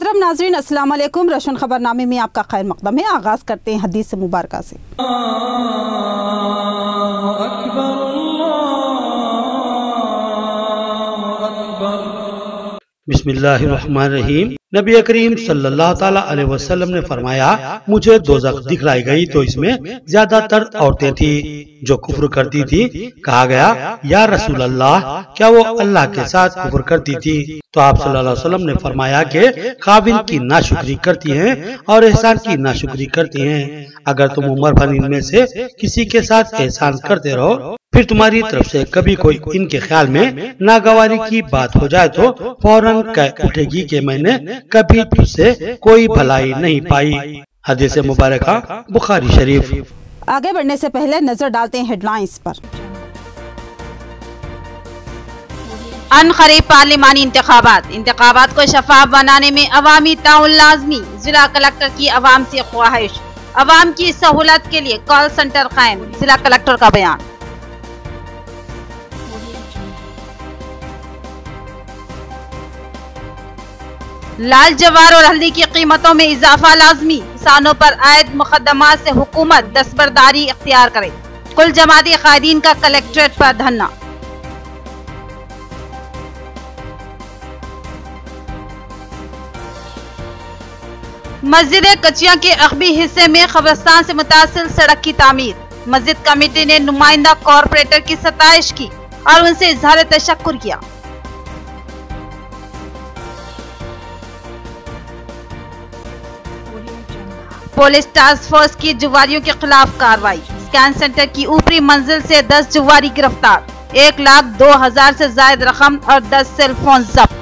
मोहतरम नाज़रीन, अस्सलाम वालेकुम। रोशन खबरनामे में आपका खैर मकदम है। आगाज करते हैं हदीस मुबारक से। बिस्मिल्लाहिर्रहमानिर्रहीम। नबी करीम सल्लल्लाहु ताला अलैहि वसल्लम ने फरमाया, मुझे दोज़ख दिखलाई गई तो इसमें ज्यादातर औरतें थी जो कुफ्र करती थी। कहा गया, या रसूल अल्लाह, क्या वो अल्लाह के साथ कुफ्र करती थी? तो आप सल्लल्लाहु अलैहि वसल्लम ने फरमाया कि काबिल की नाशुक्री करती हैं और एहसान की नाशुक्री करती हैं। अगर तुम उम्र भर इनमें से किसी के साथ एहसान करते रहो, फिर तुम्हारी तरफ से कभी कोई इनके ख्याल में नागवारी की बात हो जाए तो फौरन कह उठेगी कि मैंने कभी तुझसे कोई भलाई नहीं पाई। हदीस मुबारक बुखारी शरीफ। आगे बढ़ने से पहले नजर डालते हैं हेडलाइंस पर। अनक़रीब पार्लिमानी इंतखाबात को शफाफ बनाने में अवामी ताउन लाजमी। जिला कलेक्टर की अवाम से ख्वाहिश, अवाम की सहूलत के लिए कॉल सेंटर कायम। जिला कलेक्टर का बयान। लाल जवार और हल्दी की कीमतों में इजाफा लाजमी। किसानों पर आयद मुकदमात से हुकूमत दस्तबरदारी इख्तियार करे। कुल जमाती कायदीन का कलेक्ट्रेट पर धरना। मस्जिद कचिया के अगबी हिस्से में कब्रिस्तान से मुतासिल सड़क की तामीर। मस्जिद कमेटी ने नुमाइंदा कॉरपोरेटर की सताइश की और उनसे इजहार तशक्कुर किया। पुलिस टास्क फोर्स की जुआरियों के खिलाफ कार्रवाई। स्कैन सेंटर की ऊपरी मंजिल से 10 जुआरी गिरफ्तार। 1,02,000 से ज्यादा रकम और 10 सेल फोन जब्त।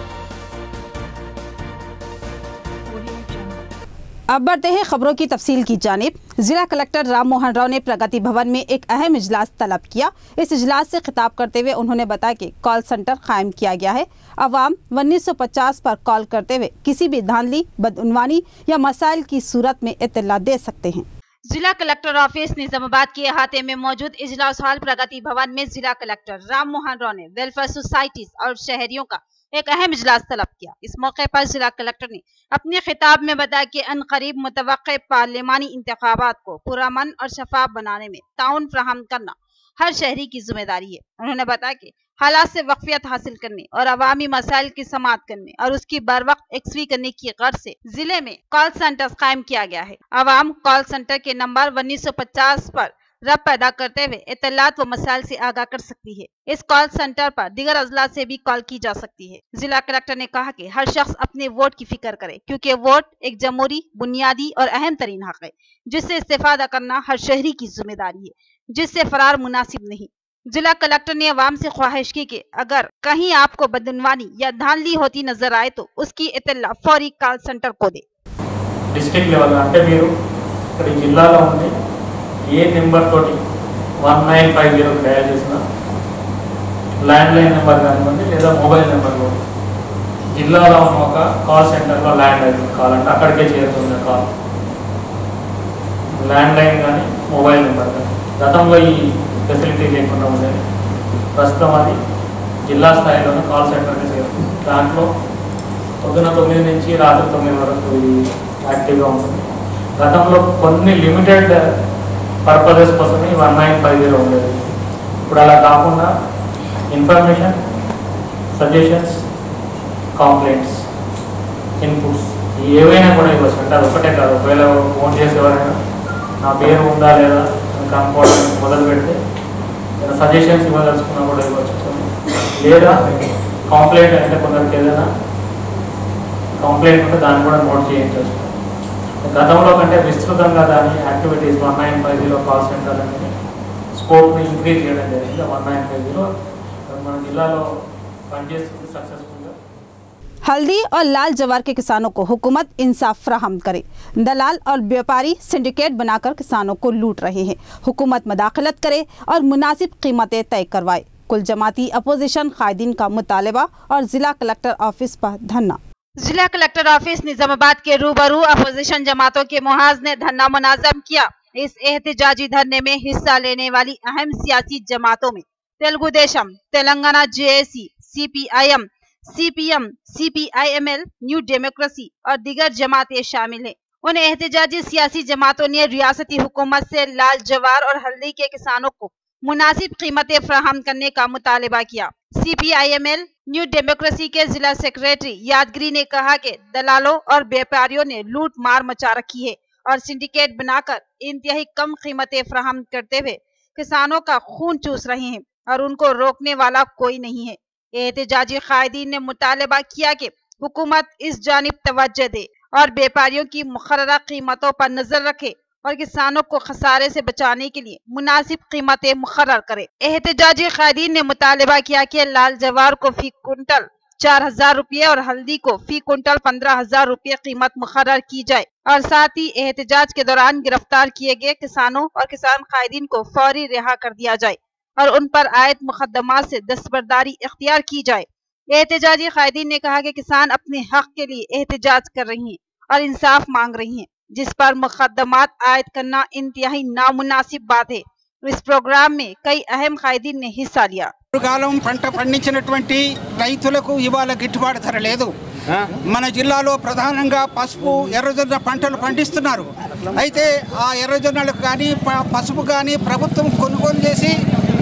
अब बढ़ते हैं खबरों की तफसील की जानिब। जिला कलेक्टर राम मोहन राव ने प्रगति भवन में एक अहम इजलास तलब किया। इस इजलास से खिताब करते हुए उन्होंने बताया कि कॉल सेंटर कायम किया गया है। अवाम 1950 पर कॉल करते हुए किसी भी धांधली, बदउनवानी या मसाइल की सूरत में इत्तला दे सकते हैं। जिला कलेक्टर ऑफिस निजामाबाद के अहाते में मौजूद इजलास हॉल प्रगति भवन में जिला कलेक्टर राम मोहन राव ने वेलफेयर सोसाइटीज और शहरियों का एक अहम इजलास तलब किया। इस मौके पर जिला कलेक्टर ने अपने खिताब में बताया कि अनकरीब मुतवक्के पार्लिमानी इंतखाबात को पुरअमन और शफाफ बनाने में ताउन फराहम करना हर शहरी की जिम्मेदारी है। उन्होंने बताया कि हालात से वाकफियत हासिल करने और अवामी मसाइल की समाअत करने और उसकी बरवक्त यकसवी करने की गर्ज से जिले में कॉल सेंटर कायम किया गया है। अवाम कॉल सेंटर के नंबर 1950 पर रब पैदा करते हुए इत्तलात व मसाइल से आगाह कर सकती है। इस कॉल सेंटर पर दीगर अजला से भी कॉल की जा सकती है। जिला कलेक्टर ने कहा कि हर शख्स अपने वोट की फिक्र करे, क्योंकि वोट एक जमहूरी बुनियादी और अहम तरीन हक है, जिससे इस्तेफादा करना हर शहरी की जिम्मेदारी है, जिससे फरार मुनासिब नहीं। जिला कलेक्टर ने अवाम से ख्वाहिश की कि अगर कहीं आपको बदउनवानी या धांधली होती नजर आए तो उसकी इत्तला फौरी कॉल सेंटर को दे। डिस्ट्रिक्ट लेवल అంటే మీరు ఇక్కడ జిల్లాలో ఉంది ఏ నెంబర్ తోటి 1950 డయల్ చేసినా ల్యాండ్ లైన్ నెంబర్ కానివ్వండి లేదా మొబైల్ నెంబర్ కూడా జిల్లాలో ఉన్న ఒక కాల్ సెంటర్లో ల్యాండ్ లైన్ కాల్ అంటే అక్కడికే చేరుతుంది కాల్ ల్యాండ్ లైన్ కానీ మొబైల్ నెంబర్ కానీ గతంలో ఈ ఫెసిలిటీ లేకుండా ఉండేది. ప్రస్తుతం అది జిల్లా స్థాయిలోనే కాల్ సెంటర్కి చేరుతుంది. దాంట్లో పొద్దున 9 నుంచి రాత్రి 9 వరకు ఇది యాక్టివ్గా ఉంటుంది. గతంలో కొన్ని లిమిటెడ్ పర్పసెస్ కోసమే 1950 ఉండేది. ఇప్పుడు అలా కాకుండా ఇన్ఫర్మేషన్, సజెషన్స్, కంప్లైంట్స్, ఇన్పుట్స్ ఏవైనా కూడా ఇవ్వచ్చు. అంటే అది ఒకటే కాదు, ఒకవేళ ఫోన్ చేసేవారైనా నా పేరు ఉందా లేదా అని కనుక్కోవడానికి మొదలు పెడితే సజెషన్స్ ఇవ్వదలుచుకున్నా కూడా ఇవ్వచ్చు. లేదా కంప్లైంట్ అంటే కొందరికి ఏదైనా కంప్లైంట్ ఉంటే దాన్ని కూడా నోట్ చేయించవచ్చు. గతంలో కంటే విస్తృతంగా దాని యాక్టివిటీస్ 1950 కాల్ సెంటర్ అనేది స్కోప్ని ఇంక్రీజ్ చేయడం జరిగింది. 1950 మన జిల్లాలో పనిచేస్తుంది సక్సెస్ఫుల్గా। हल्दी और लाल जवार के किसानों को हुकूमत इंसाफ फराहम करे। दलाल और व्यापारी सिंडिकेट बनाकर किसानों को लूट रहे हैं। हुकूमत मदाखलत करे और मुनासिब कीमतें तय करवाए। कुल जमाती अपोजिशन कायदीन का मुतालबा और जिला कलेक्टर ऑफिस पर धरना। जिला कलेक्टर ऑफिस निजामाबाद के रूबरू अपोजिशन जमातों के मुहाज ने धरना मुनाजम किया। इस एहतजाजी धरने में हिस्सा लेने वाली अहम सियासी जमातों में Telugu Desam, Telangana JAC, CPIM, CPM, CPIML, new democracy और दीगर जमातें शामिल हैं। उन एहतजाजी सियासी जमातों ने रियासती हुकूमत से लाल जवार और हल्दी के किसानों को मुनासिब कीमतें फराहम करने का मुतालबा किया। CPIML न्यू डेमोक्रेसी के जिला सेक्रेटरी यादगिरी ने कहा कि दलालों और व्यापारियों ने लूट मार मचा रखी है और सिंडिकेट बनाकर इंतहाई कम कीमतें फराहम करते हुए किसानों का खून चूस रहे हैं और उनको रोकने वाला कोई नहीं है। एहतजाजी कायदीन ने मुतालबा किया कि हुकूमत इस जानिब तवज्जो दे और व्यापारियों की मुकर्ररा कीमतों पर नजर रखे और किसानों को खसारे से बचाने के लिए मुनासिब कीमतें मुकर्रर करे। एहतजाजी कायदीन ने मुतालबा किया कि लाल जवार को फी कुंटल 4000 रुपये और हल्दी को फी कुंटल 15,000 रुपये कीमत मुकर्रर की जाए और साथ ही एहतजाज के दौरान गिरफ्तार किए गए किसानों और किसान कायदीन को फौरी रिहा कर दिया जाए और उन पर आयत मुकदमात से दस्तबरदारी इख्तियार की जाए। एहतजाजी कायदीन ने कहा कि किसान अपने हक के लिए एहतजाज कर रही हैं और इंसाफ मांग रही हैं, जिस पर मुकदमात आयद करना इंतहाई नामुनासिब बात है। इस प्रोग्राम में कई अहम कायदीन ने हिस्सा लिया। కాలం పంట పండించినటువంటి రైతులకు ఇవాళ గిట్టుబాటు ధర లేదు। మన జిల్లాలో ప్రధానంగా పసుపు ఎర్రజొన్న పంటలు పండిస్తున్నారు। అయితే ఆ ఎర్రజొన్నలకు కానీ పసుపు కానీ ప్రభుత్వం కొనుగోలు చేసి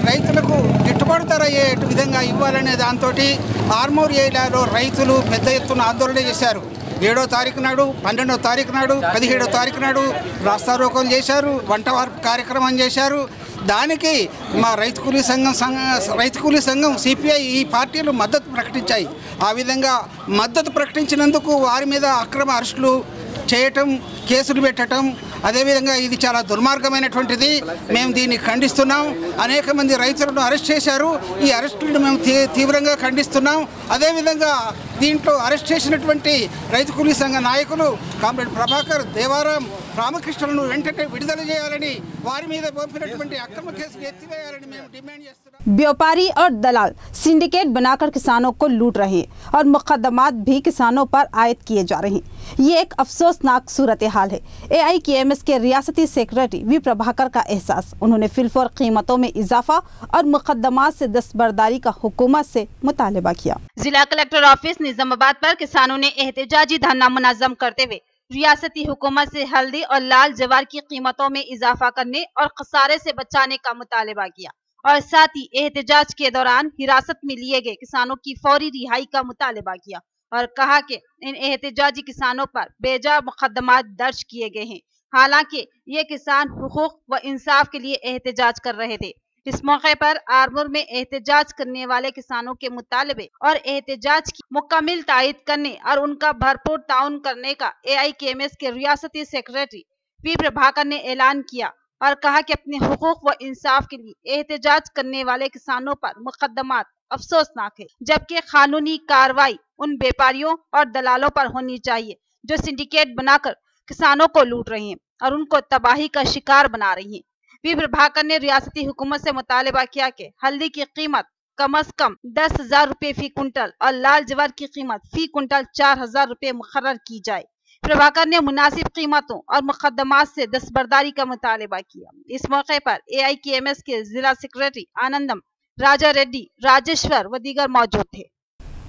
రైతులకు గిట్టుబాటు ధర అయ్యే విధంగా ఇవ్వాలనే దాంతో ఆర్మూర్ ఏరియాలో రైతులు పెద్ద ఎత్తున ఆందోళన చేశారు। 7వ తారీఖు నాడు, 12వ తారీఖు నాడు, 17వ తారీఖు నాడు రాస్తారోకోలు చేశారు, వంట వార్పు కార్యక్రమం చేశారు। దానికి మా రైతు కూలీ సంఘం సిపిఐ ఈ పార్టీలు మద్దతు ప్రకటించాయి। ఆ విధంగా మద్దతు ప్రకటించినందుకు వారి మీద అక్రమ అరెస్టులు చేయటం, కేసులు పెట్టడం, అదేవిధంగా ఇది చాలా దుర్మార్గమైనటువంటిది। మేము దీన్ని ఖండిస్తున్నాం। అనేక మంది రైతులను అరెస్ట్ చేశారు। ఈ అరెస్టులను మేము తీవ్రంగా ఖండిస్తున్నాం। అదేవిధంగా దీంట్లో అరెస్ట్ చేసినటువంటి రైతు కూలీ సంఘ నాయకులు కామ్రేడ్ ప్రభాకర్, దేవారాం, రామకృష్ణలను వెంటనే విడుదల చేయాలని, వారి మీద పంపినటువంటి అక్రమ కేసులు ఎత్తివేయాలని మేము డిమాండ్ చేస్తున్నాం। व्यापारी और दलाल सिंडिकेट बनाकर किसानों को लूट रहे हैं और मुकदमात भी किसानों पर आयद किए जा रहे हैं। ये एक अफसोसनाक सूरत हाल है। AIKMS के रियासती सेक्रेटरी वी प्रभाकर का एहसास। उन्होंने फिलफोर कीमतों में इजाफा और मुकदमात से दस्तबरदारी का हुकूमत से मुतालबा किया। जिला कलेक्टर ऑफिस निजामाबाद पर किसानों ने एहतजाजी धरना मुनज़्ज़म करते हुए रियासती हुकूमत से हल्दी और लाल जवार की कीमतों में इजाफा करने और खसारे से बचाने का मुतालबा किया और साथ ही एहतजाज के दौरान हिरासत में लिए गए किसानों की फौरी रिहाई का मुतालबा किया और कहा कि इन एहतजाजी किसानों पर बेजा मुकदमात दर्ज किए गए हैं। हालांकि ये किसान हुकूक व इंसाफ के लिए एहतजाज कर रहे थे। इस मौके पर आरमूर में एहतजाज करने वाले किसानों के मुतालबे और एहतजाज की मुकम्मल तायद करने और उनका भरपूर ताउन करने का AIKMS के रियासती सेक्रेटरी वी प्रभाकर ने ऐलान किया और कहा कि अपने हुकूक व इंसाफ के लिए एहतजाज करने वाले किसानों पर मुकदमात अफसोसनाक है, जबकि कानूनी कार्रवाई उन व्यापारियों और दलालों पर होनी चाहिए जो सिंडिकेट बनाकर किसानों को लूट रहे हैं और उनको तबाही का शिकार बना रही हैं। वी प्रभाकर ने रियासती हुकूमत से मुतालबा किया कि हल्दी की कीमत कम अज कम 10,000 रुपये फी कुंटल और लाल जवार की कीमत फी कुंटल 4,000 रुपये मुकर्रर की जाए। प्रभाकर ने मुनासिब कीमतों और मुकदमात से दस्तबरदारी का मुतालबा किया। इस मौके पर AIKMS के जिला सेक्रेटरी आनंदम, राजा रेड्डी, राजेश्वर व दीगर मौजूद थे।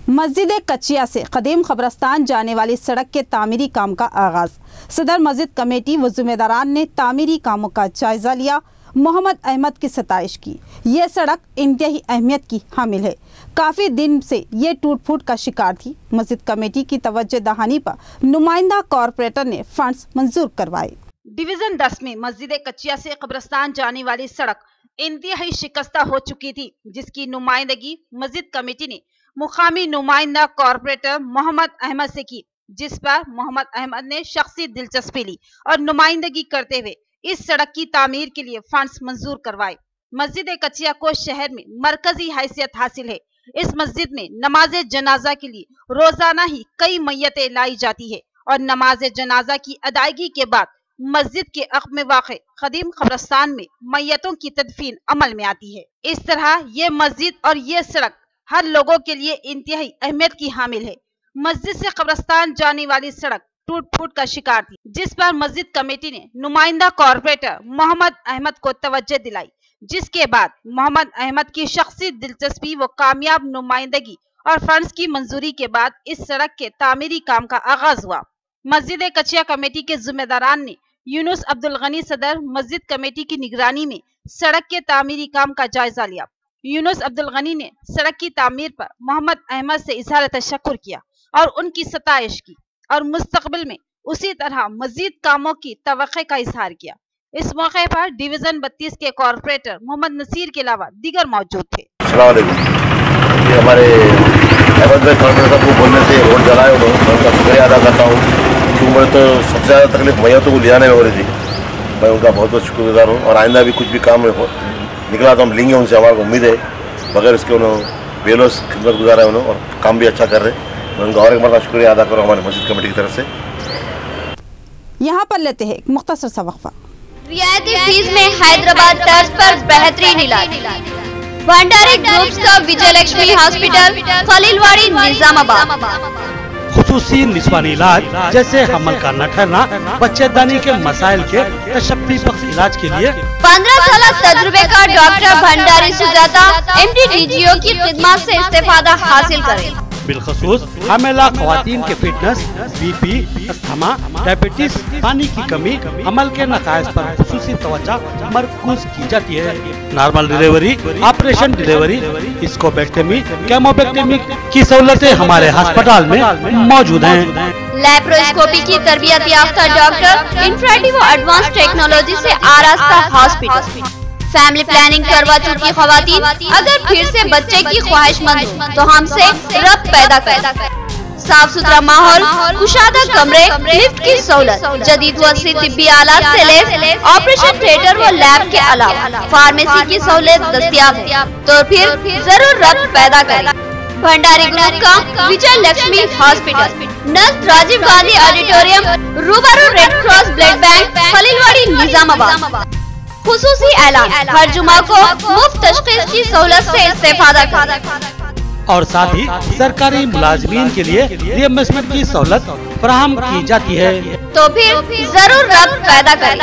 मस्जिद कच्चिया से कदीम कब्रस्तान जाने वाली सड़क के तामीरी काम का आगाज। सदर मस्जिद कमेटी व जिम्मेदारान ने तामीरी कामों का जायजा लिया। मोहम्मद अहमद की सताइश की। ये सड़क इंतहाई अहमियत की हामिल है। काफ़ी दिन से ये टूट फूट का शिकार थी। मस्जिद कमेटी की तवज्जो दहानी पर नुमाइंदा कॉरपोरेटर ने फंड्स मंजूर करवाए। डिवीजन 10 में मस्जिद कच्चिया से कब्रस्तान जाने वाली सड़क इंतहाई शिकस्ता हो चुकी थी, जिसकी नुमाइंदगी मस्जिद कमेटी ने मुकामी नुमाइंदा कॉरपोरेटर मोहम्मद अहमद से की, जिस पर मोहम्मद अहमद ने शख्सी दिलचस्पी ली और नुमाइंदगी करते हुए इस सड़क की तामीर के लिए फंड्स मंजूर करवाए। मस्जिद कच्चिया को शहर में मरकजी हैसियत हासिल है। इस मस्जिद में नमाज जनाजा के लिए रोजाना ही कई मैयतें लाई जाती है और नमाज जनाजा की अदायगी के बाद मस्जिद के अक़ब में वाक़े कदीम कब्रस्तान में मैयतों की तदफीन अमल में आती है। इस तरह ये मस्जिद और ये सड़क हर लोगों के लिए इंतहाई अहमियत की हामिल है। मस्जिद से कब्रस्तान जाने वाली सड़क टूट फूट का शिकार थी, जिस पर मस्जिद कमेटी ने नुमाइंदा कॉरपोरेटर मोहम्मद अहमद को तवज्जो दिलाई, जिसके बाद मोहम्मद अहमद की शख्सी दिलचस्पी व कामयाब नुमाइंदगी और फंड्स की मंजूरी के बाद इस सड़क के तामीरी काम का आगाज हुआ। मस्जिद कचिया कमेटी के जिम्मेदारान ने यूनुस अब्दुल गनी सदर मस्जिद कमेटी की निगरानी में सड़क के तामीरी काम का जायजा लिया। यूनुस अब्दुल गनी ने सड़क की तामीर पर मोहम्मद अहमद से इजहार तशक्कुर किया और उनकी सताइश की और मुस्तकबिल में उसी तरह मजीद कामों की तवक्के का इजहार किया। इस मौके पर डिवीजन 32 के कॉर्पोरेटर मोहम्मद नसीर के अलावा दीगर मौजूद थे। ये हमारे अहमद भाई कॉर्पोरेटर साहब को बोलने से रोड जलाए, उनका शुक्रिया अदा करता हूँ क्योंकि मुझे तो सबसे ज़्यादा तकलीफ मैयतों को ले जाने में हो रही थी। मैं उनका बहुत बहुत शुक्रगुजार हूँ और आइंदा भी कुछ भी काम निकला तो हम लेंगे उनसे, हमारे को उम्मीद है। बगैर इसके उन्होंने बेलोस खिदमत गुजारा है उन्होंने और काम भी अच्छा कर रहे हैं। मैं उनका और एक बार शुक्रिया अदा करूँ हमारे मस्जिद कमेटी की तरफ से। यहाँ पर लेते हैं एक मुख्तसर सा वक्फा। रियायती फीस में हैदराबाद तर्ज पर बेहतरीन इलाज। भंडारी ग्रुप्स का विजयलक्ष्मी हॉस्पिटल, खलीलवाड़ी, निजामाबाद। खुसूसी निस्वानी इलाज जैसे हमल का न ठहरना, बच्चेदानी के मसाइल के तशफ़्फ़ी बख्श इलाज के लिए 15 साल तजुर्बे का doctor Bhandari Sujata MD DGO की खिदमत से इस्तेफादा हासिल करें। बिलखसूस हमेला ख़वातीन के फिटनेस, BP, अस्थमा, डायबिटीज, पानी की कमी, अमल के नकायस पर खुसूसी तवज्जो मरकूज की जाती है। नॉर्मल डिलीवरी, ऑपरेशन डिलीवरी, स्कोपेक्टमी, केमोपेक्टमी की सहूलतें हमारे अस्पताल में मौजूद हैं। लैप्रोस्कोपी की तरबियत याफ्ता डॉक्टर, इंफ्रारेड व एडवांस टेक्नोलॉजी से आरास्ता हॉस्पिटल। फैमिली प्लानिंग करवा चुकी खवातीन अगर फिर से बच्चे की ख्वाहिशमंद हो तो हमसे रब्त पैदा कर। साफ सुथरा माहौल, कुशादा कमरे, लिफ्ट की सहूलत, जदीद व तिब्बी आलात से लैस ऑपरेशन थिएटर व लैब के अलावा फार्मेसी की सहूलत दस्तयाब है, तो फिर जरूर रब्त पैदा करें। भंडारी ग्रुप का विजयलक्ष्मी हॉस्पिटल, नज़दीक राजीव गांधी ऑडिटोरियम, रूबरू red cross blood bank, Khaleelwadi, Nizamabad. खुसूसी ऐलान, हर जुमा को मुफ्त तशखीस की सहूलत से इस्तेफादा करें और साथ ही सरकारी मुलाजमीन के लिए रिइंबर्समेंट की सहूलत फराहम की जाती है, तो फिर जरूर रब्त पैदा करें।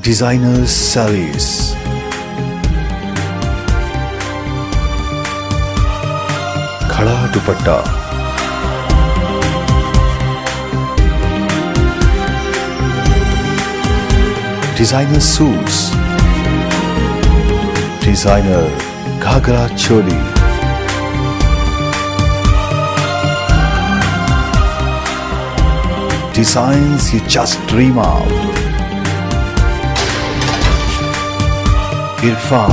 डिजाइनर सर्विस, खड़ा dupatta, designer suits, designer ghagra choli, designs you just dream of. Irfan,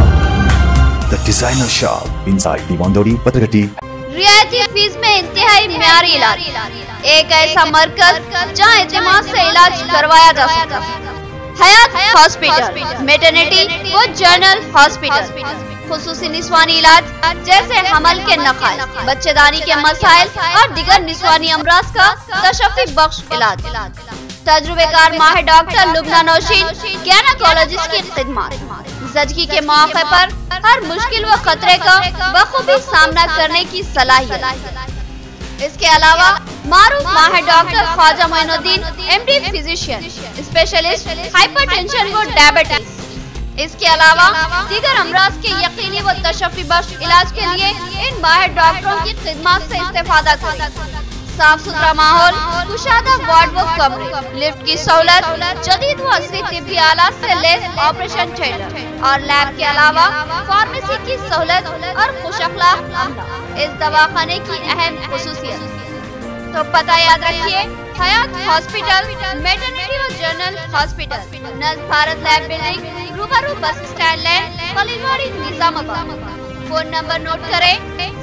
the designer shop inside Diwandori, Patragati. रियायती फीस में इंतहाई म्यारी इलाज, एक ऐसा मरकज जहां एतमाद से इलाज करवाया जा सकता है। हयात हॉस्पिटल, मेटर्निटी व जनरल हॉस्पिटल, खुसूसी निस्वानी इलाज जैसे हमल के नकाइस, बच्चेदानी के मसाइल और दिगर निस्वानी अमराज का तशफ़्फ़ी बख्श इलाज। तजुर्बेकार माहिर डॉक्टर लुबना नौशीन गैनाकोलॉजिस्ट की खिदमत। ज़चगी के मौके पर हर मुश्किल व खतरे का बखूबी सामना करने की सलाहियत। इसके अलावा मारूफ माहिर doctor Khwaja Moinuddin MD physician, specialist hypertension व डायबिटीज। इसके अलावा दीगर अमराज के यकीनी व तशफ़्फ़ी बख्श इलाज के लिए इन माहिर डॉक्टरों की खिदमत से इस्तेफादा करें। साफ सुथरा माहौल, कुशादा वार्ड व कमरे, लिफ्ट की सहूलत, जदीद व असली तिब्बी आलात से लैस ऑपरेशन थिएटर और लैब के अलावा फार्मेसी की सहूलत और खुश अखलाक अमला इस दवाखाने की अहम खुसूसियत। तो पता याद रखिए, हयात हॉस्पिटल, मेटर्निटी और जनरल हॉस्पिटल, नज़दीक भारत लैब बिल्डिंग, रूबरू bus stand land, Khaleelwadi, Nizamabad. Phone number note करें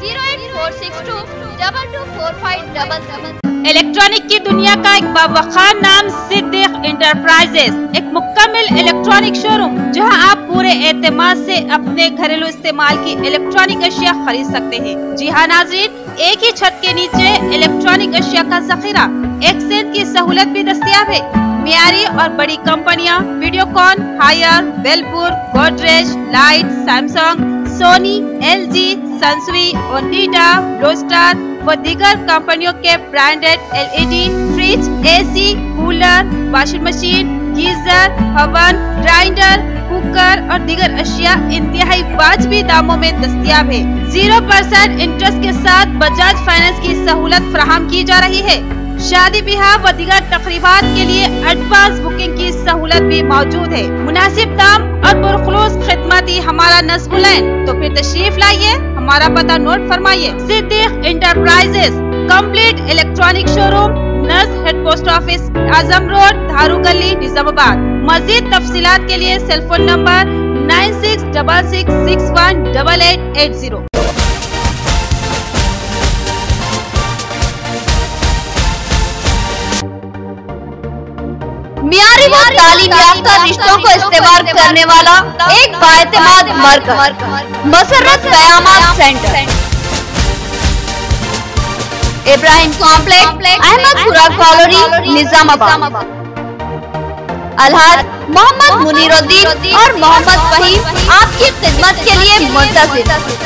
08462 224577। इलेक्ट्रॉनिक की दुनिया का एक बावखार नाम सिद्दीक इंटरप्राइजेस, एक मुकम्मल इलेक्ट्रॉनिक शोरूम जहां आप पूरे एतमाद से अपने घरेलू इस्तेमाल की इलेक्ट्रॉनिक अशिया खरीद सकते हैं। जी हाँ नाज़रीन, एक ही छत के नीचे इलेक्ट्रॉनिक अशिया का जखीरा, एक्सचेंज की सहूलत भी दस्तयाब है। मियारी और बड़ी कंपनियां वीडियोकॉन, हायर, वेलपुर, गोदरेज, लाइट, Samsung, Sony, LG, Sansui, Onida, Blue Star व दीगर कंपनियों के branded LED, fridge, AC, cooler, washing machine, geyser, oven, grinder, cooker और दीगर अशिया इंतहाई वाजबी दामों में दस्तयाब है। 0% इंटरेस्ट के साथ बजाज फाइनेंस की सहूलत फराहम की जा रही है। शादी ब्याह व दीगर तकरीबात के लिए एडवांस बुकिंग की सहूलत भी मौजूद है। मुनासिब दाम और पुरखुलूस खिदमत ही हमारा नस्ब लाइन। तो फिर तशरीफ लाइए, हमारा पता नोट फरमाइए। Siddique enterprises, complete electronic showroom, near head post office, Azam road, Dharu गली, निजामाबाद। मजीद तफसीलात के लिए सेलफोन नंबर 9666618880। मियारी व तालीम याफ्ता रिश्तों को इस्तेमाल करने वाला एक बाएतमाद मरकज, मसरत क़यामत centre, Ibrahim complex, Ahmedpura colony, Nizamabad. अलहाज मोहम्मद मुनीरुद्दीन और मोहम्मद फहीम आपकी खिदमत के लिए मुंतज़िर।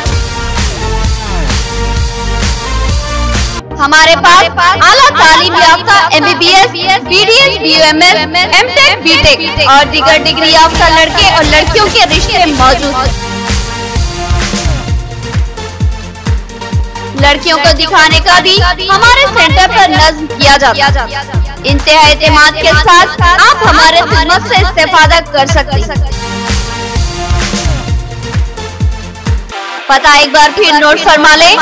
हमारे पास आला तालीम याफ्ता MBBS, BDS, BUMS, MTech, BTech और दीगर डिग्री याफ्ता लड़के और लड़कियों के रिश्ते मौजूद हैं। लड़कियों को दिखाने का भी हमारे सेंटर पर नज़्म किया जाता है। इंतहा एतमाद के साथ आप हमारे खिदमत से इस्तेफादा कर सकते हैं। पता एक बार फिर नोट फरमा ले,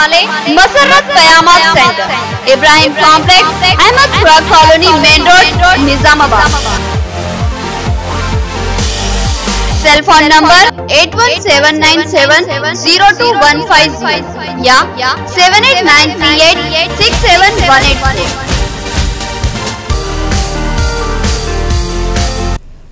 मसरत क़यामत centre, Ibrahim complex, Ahmedpura colony, main road, Nizamabad. Cell phone number 8179702150 या 7893867180।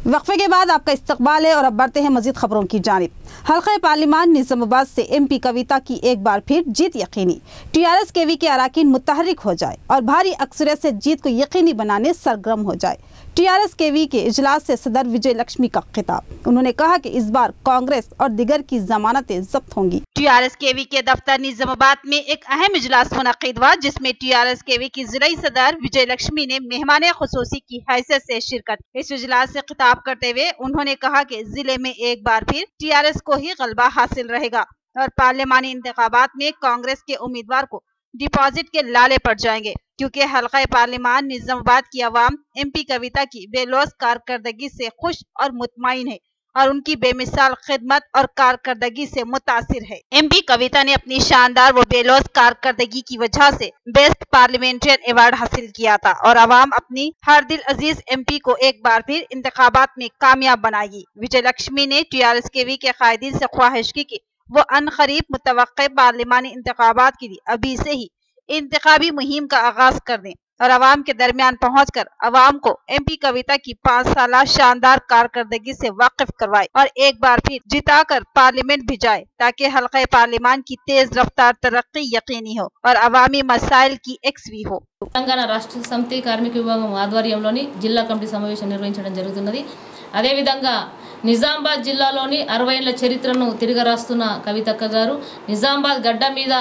वक्फे के बाद आपका इस्तकबाल है और अब बढ़ते हैं मजीद खबरों की जानिब। हल्का पार्लिमान निजामाबाद से MP कविता की एक बार फिर जीत यकीनी। TRS केवी के अराकीन मुतहरिक हो जाए और भारी अक्सरियत से जीत को यकीनी बनाने सरगर्म हो जाए। TRS केवी के इजलास से सदर विजय लक्ष्मी का खिताब। उन्होंने कहा कि इस बार कांग्रेस और दिगर की जमानतें जब्त होंगी। TRS केवी के दफ्तर निजामाबाद में एक अहम इजलास मुनक्किद हुआ, जिसमें TRS केवी की जिलाई सदर विजय लक्ष्मी ने मेहमान खुसूसी की हैसियत से शिरकत। इस इजलास से खिताब करते हुए उन्होंने कहा कि जिले में एक बार फिर TRS को ही गलबा हासिल रहेगा और पार्लिमानी इंतखाबात में कांग्रेस के उम्मीदवार को डिपॉजिट के लाले पड़ जाएंगे, क्योंकि हल्का पार्लिमान निजामाबाद की आवाम MP कविता की बेलौस कारकर्दगी से खुश और मुतमईन है और उनकी बेमिसाल खिदमत और कारकर्दगी से मुतासिर है। MP कविता ने अपनी शानदार व बेलौस कारकर्दगी की वजह से बेस्ट पार्लियामेंट्रियन अवार्ड हासिल किया था और आवाम अपनी हर दिल अजीज MP को एक बार फिर इंतखाबात में कामयाब बनाएगी। विजय लक्ष्मी ने TRS केवी के कायदीन से ख्वाहिश की कि वो अनकरीब मुतवक्के पार्लिमानी इंतखाबात के लिए अभी से ही इंतखाबी मुहिम का आगाज कर दें और आवाम के दरमियान पहुंचकर आवाम को MP कविता की 5 साल शानदार कारकर्दगी से वाकिफ करवाए और एक बार फिर जिताकर पार्लियामेंट भिजाए, ताकि हल्का पार्लिमान की तेज रफ्तार तरक्की यकीनी हो और अवामी मसाइल की एक्सवी हो। తెలంగాణ రాష్ట్ర సమితి కార్మిక విభాగం ఆధ్వర్యంలోని జిల్లా కమిటీ సమావేశం నిర్వహించడం జరుగుతున్నది। అదేవిధంగా నిజామాబాద్ జిల్లాలోని 60 ఏళ్ల చరిత్రను తిరగరాస్తున్న కవితక్క గారు నిజామాబాద్ గడ్డ మీద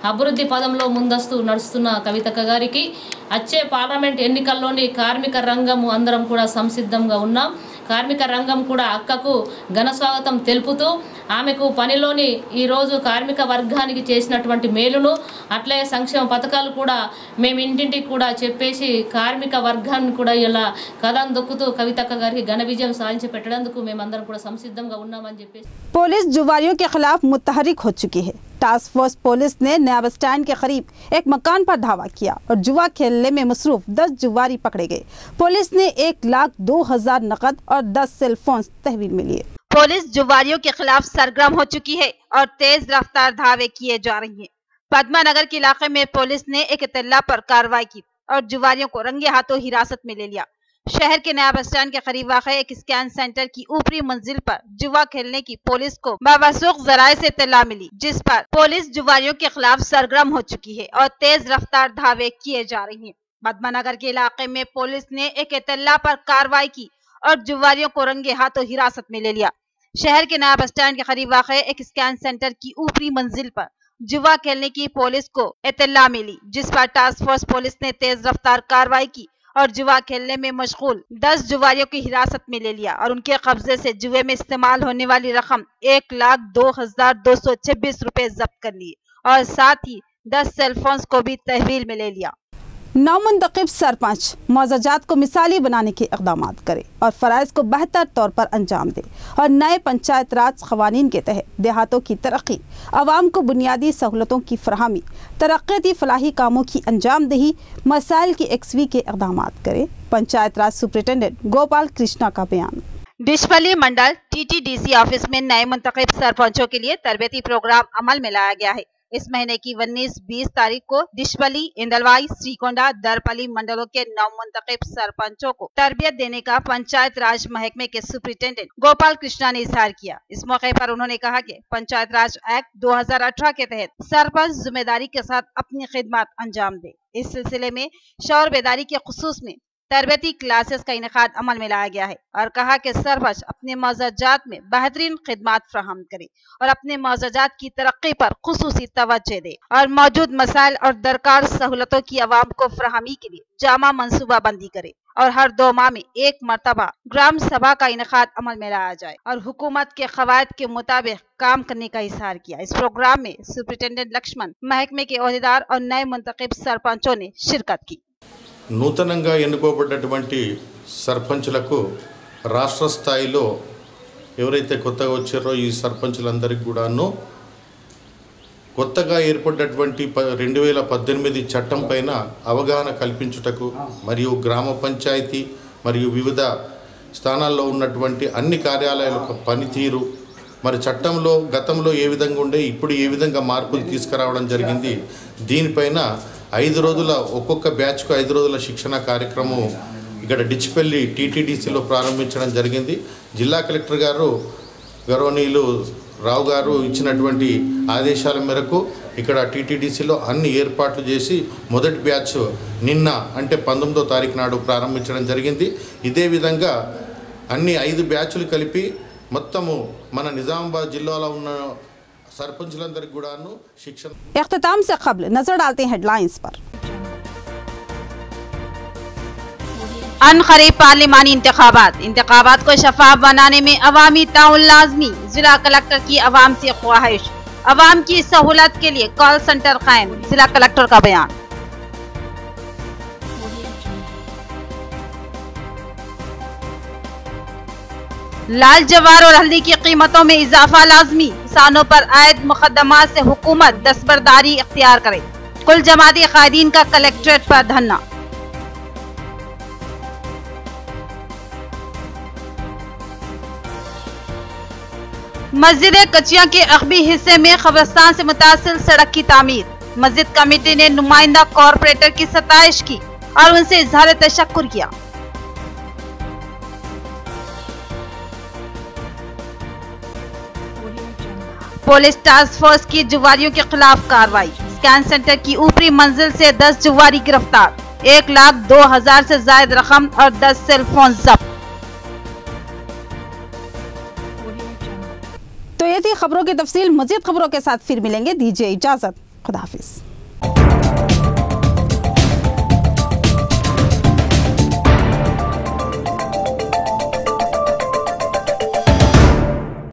అభివృద్ధి పదంలో ముందస్తు నడుస్తున్న కవితక్క గారికి వచ్చే పార్లమెంట్ ఎన్నికల్లోని కార్మిక రంగం అందరం కూడా సంసిద్ధంగా ఉన్నాం। కార్మిక రంగం కూడా అక్కకు ఘన స్వాగతం తెలుపుతూ ఆమెకు పనిలోని ఈ రోజు కార్మిక వర్గానికి చేసినటువంటి మేలును అట్లే సంక్షేమ పథకాలు కూడా మేము ఇంటింటికి కూడా చెప్పేసి కార్మిక వర్గాన్ని కూడా ఇలా కదం దొక్కుతూ కవితక్క గారికి ఘన విజయం సాధించి పెట్టడానికి మేమందరం కూడా సంసిద్ధంగా ఉన్నామని చెప్పేసి पुलिस जुवारियों के खिलाफ मुतहरिक हो चुकी है। टास्क फोर्स पुलिस ने नया बस स्टैंड के करीब एक मकान पर धावा किया और जुआ खेलने में मसरूफ 10 जुवारी पकड़े गए। पुलिस ने 1,02,000 नकद और 10 सेल फोन तहवील में लिए। पुलिस जुवारियों के खिलाफ सरगर्म हो चुकी है और तेज रफ्तार धावे किए जा रही हैं। पद्मा नगर के इलाके में पुलिस ने एक इत्तला पर कार्रवाई की और जुवारियों को रंगे हाथों हिरासत में ले लिया। शहर के नया बस स्टैंड के करीब वाक़ एक स्कैन सेंटर की ऊपरी मंजिल पर जुआ खेलने की पुलिस को बावसूख जराये से इत्तला मिली, जिस पर पुलिस जुवारियों के खिलाफ सरगर्म हो चुकी है और तेज रफ्तार धावे किए जा रही हैं। पद्मा नगर के इलाके में पुलिस ने एक इत्तला पर कार्रवाई की और जुवारियों को रंगे हाथों हिरासत में ले लिया। शहर के नया बस स्टैंड के करीब वाक़ एक स्कैन सेंटर की ऊपरी मंजिल पर जुआ खेलने की पुलिस को इत्तला मिली, जिस पर टास्क फोर्स पुलिस ने तेज रफ्तार कार्रवाई की और जुआ खेलने में मशगूल 10 जुआरियों की हिरासत में ले लिया और उनके कब्जे से जुए में इस्तेमाल होने वाली रकम 1,02,226 रुपए जब्त कर लिए और साथ ही 10 सेलफोन्स को भी तहवील में ले लिया। नवमुंतखब सरपंच मुआवजात को मिसाली बनाने के इक़दाम करे और फ़राइज़ को बेहतर तौर पर अंजाम दे और नए पंचायत राज क़वानीन के तहत देहातों की तरक्की, आवाम को बुनियादी सहूलतों की फराहमी, तरक्याती फलाही कामों की अंजामदही, मसाइल की एक्सवी के इक़दाम करे। पंचायत राज सुपरिटेंडेंट गोपाल कृष्णा का बयान। डिशपल्ली मंडल TTDC ऑफिस में नए मुंतखब सरपंचों के लिए तरबियती प्रोग्राम अमल में लाया गया है। इस महीने की 19-20 तारीख को डिशपल्ली, इंदलवाई, श्रीकोंडा, दरपल्ली मंडलों के नवमुंतखब सरपंचों को तरबियत देने का पंचायत राज महकमे के सुपरिटेंडेंट गोपाल कृष्णा ने इजहार किया। इस मौके पर उन्होंने कहा कि पंचायत राज एक्ट 2018 के तहत सरपंच जिम्मेदारी के साथ अपनी खिदमत अंजाम दे। इस सिलसिले में शौर बेदारी के खुसूस में तरबियती क्लासेस का इनेकाद अमल में लाया गया है और कहा कि सरपंच अपने मौज़ाजात में बेहतरीन खिदमत फराहम करे और अपने मौज़ाजात की तरक्की पर खुसूसी तवज्जो दे और मौजूद मसाइल और दरकार सहूलतों की आवाम को फराहमी के लिए जामा मनसूबा बंदी करे और हर 2 माह में एक मरतबा ग्राम सभा का इनेकाद अमल में लाया जाए और हुकूमत के क़वायद के मुताबिक काम करने का इज़हार किया। इस प्रोग्राम में सुपरिटेंडेंट लक्ष्मण, महकमे के ओहदेदार और नए मुंतखब सरपंचों ने शिरकत की। నూతనంగా ఎన్నుకోబడ్డటువంటి సర్పంచులకు రాష్ట్ర స్థాయిలో ఎవరైతే కొత్తగా వచ్చారో ఈ సర్పంచులందరికీ కూడాను కొత్తగా ఏర్పడ్డటువంటి 2018 చట్టం పైన అవగాహన కల్పించుటకు మరియు గ్రామ పంచాయతీ మరియు వివిధ స్థానాల్లో ఉన్నటువంటి అన్ని కార్యాలయాల పనితీరు మరి చట్టంలో గతంలో ఏ విధంగా ఉండే ఇప్పుడు ఏ విధంగా మార్పులు తీసుకురావడం జరిగింది, దీనిపైన 5 రోజుల ఒక్కొక్క బ్యాచ్కు 5 రోజుల శిక్షణ కార్యక్రమం ఇక్కడ డిచ్పల్లి TTDCలో ప్రారంభించడం జరిగింది। జిల్లా కలెక్టర్ గారు గౌరవనీయులు రావు గారు ఇచ్చినటువంటి ఆదేశాల మేరకు ఇక్కడ TTDCలో అన్ని ఏర్పాట్లు చేసి మొదటి బ్యాచ్ నిన్న అంటే 19వ తారీఖు నాడు ప్రారంభించడం జరిగింది। ఇదే విధంగా అన్ని 5 బ్యాచ్లు కలిపి మొత్తము మన నిజామాబాద్ జిల్లాలో ఉన్న सरपंचलंदरिकी गुडानु शिक्षण। इख्तिताम से कबल नजर डालते हैं हेडलाइंस पर। अनक़रीब पार्लिमानी इंतखाबात को शफाफ बनाने में अवामी ताउन लाजमी। जिला कलेक्टर की अवाम से ख्वाहिश, अवाम की सहूलत के लिए कॉल सेंटर कायम। जिला कलेक्टर का बयान। लाल जवार और हल्दी की कीमतों में इजाफा लाजमी। किसानों पर आयद मुकदमात से हुकूमत दस्तबरदारी इख्तियार करे। कुल जमाती कायदीन का कलेक्ट्रेट पर धरना। मस्जिद कचिया के अगबी हिस्से में कब्रिस्तान से मुतासिल सड़क की तामीर। मस्जिद कमेटी ने नुमाइंदा कॉरपोरेटर की सताइश की और उनसे इजहार तशक्कुर किया। पुलिस टास्क फोर्स की जुआरियों के खिलाफ कार्रवाई। स्कैन सेंटर की ऊपरी मंजिल से 10 जुआरी गिरफ्तार। 1,02,000 से ज्यादा रकम और 10 सेलफोन जब्त। तो ये थी खबरों की तफसील। मजीद खबरों के साथ फिर मिलेंगे। दीजिए इजाजत। खुदा हाफिज।